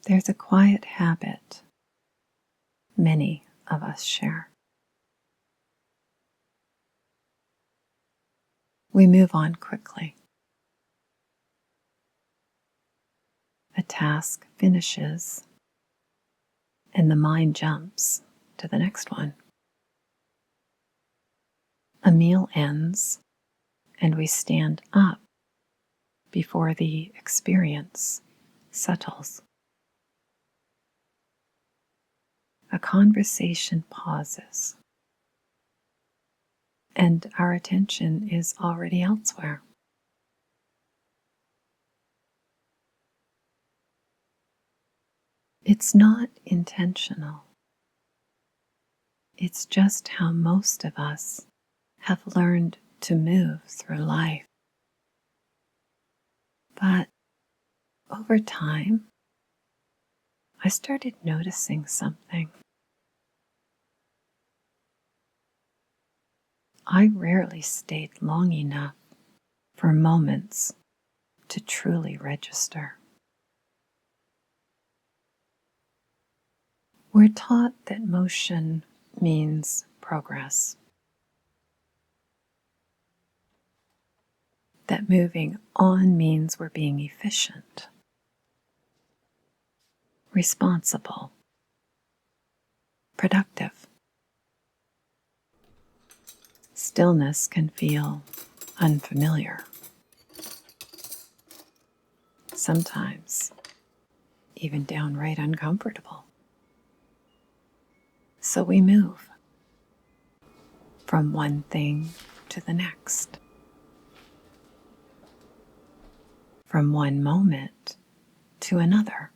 There's a quiet habit many of us share. We move on quickly. A task finishes, and the mind jumps to the next one. A meal ends, and we stand up before the experience settles. A conversation pauses, and our attention is already elsewhere. It's not intentional. It's just how most of us have learned to move through life. But over time, I started noticing something. I rarely stayed long enough for moments to truly register. We're taught that motion means progress, that moving on means we're being efficient, responsible, productive. Stillness can feel unfamiliar. Sometimes even downright uncomfortable. So we move from one thing to the next, from one moment to another.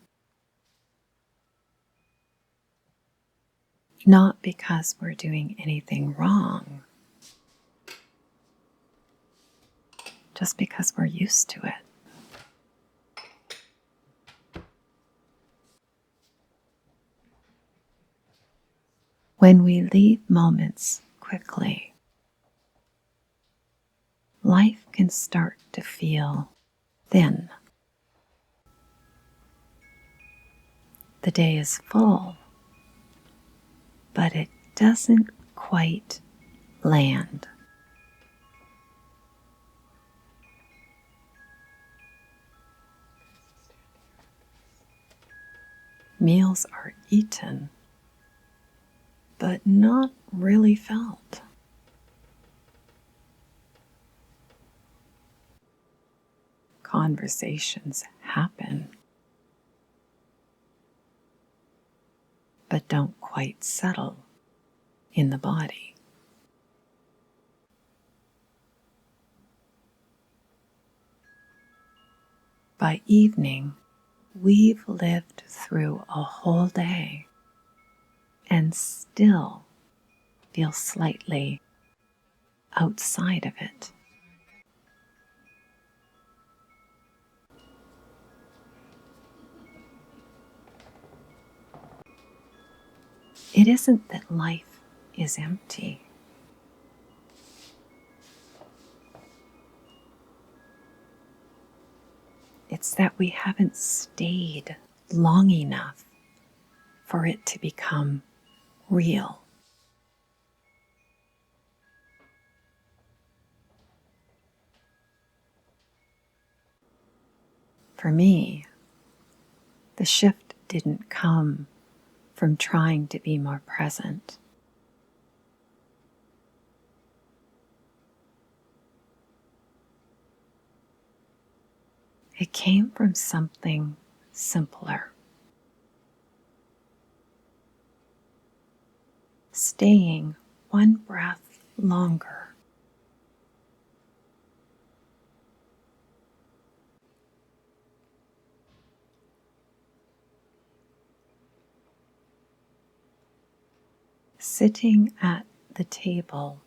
Not because we're doing anything wrong, just because we're used to it. When we leave moments quickly, life can start to feel thin. The day is full, but it doesn't quite land. Meals are eaten, but not really felt. Conversations happen, but don't quite settle in the body. By evening, we've lived through a whole day and still feel slightly outside of it. It isn't that life is empty. It's that we haven't stayed long enough for it to become real. For me, the shift didn't come from trying to be more present. It came from something simpler. Staying one breath longer. Sitting at the table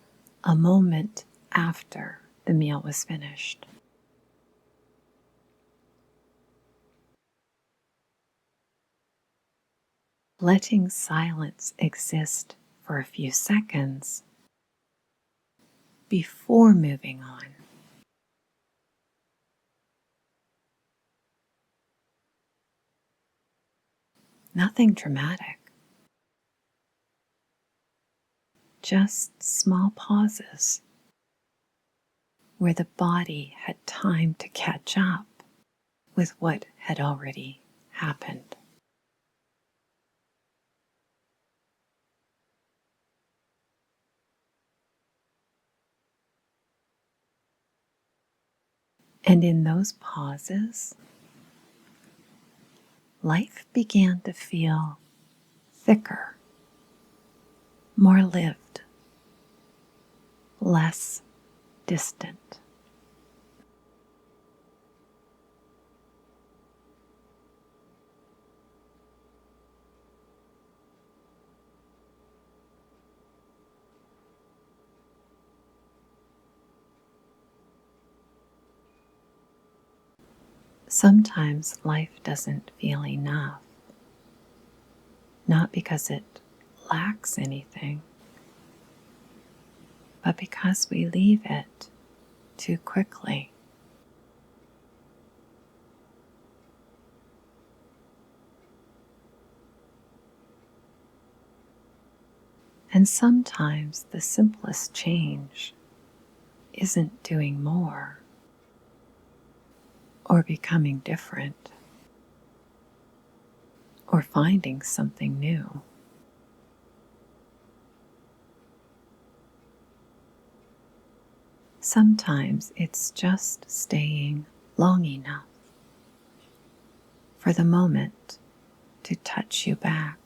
a moment after the meal was finished. Letting silence exist for a few seconds before moving on. Nothing dramatic. Just small pauses where the body had time to catch up with what had already happened. And in those pauses, life began to feel thicker, more lived, less distant. Sometimes life doesn't feel enough, not because it lacks anything, but because we leave it too quickly. And sometimes the simplest change isn't doing more or becoming different or finding something new. Sometimes it's just staying long enough for the moment to touch you back.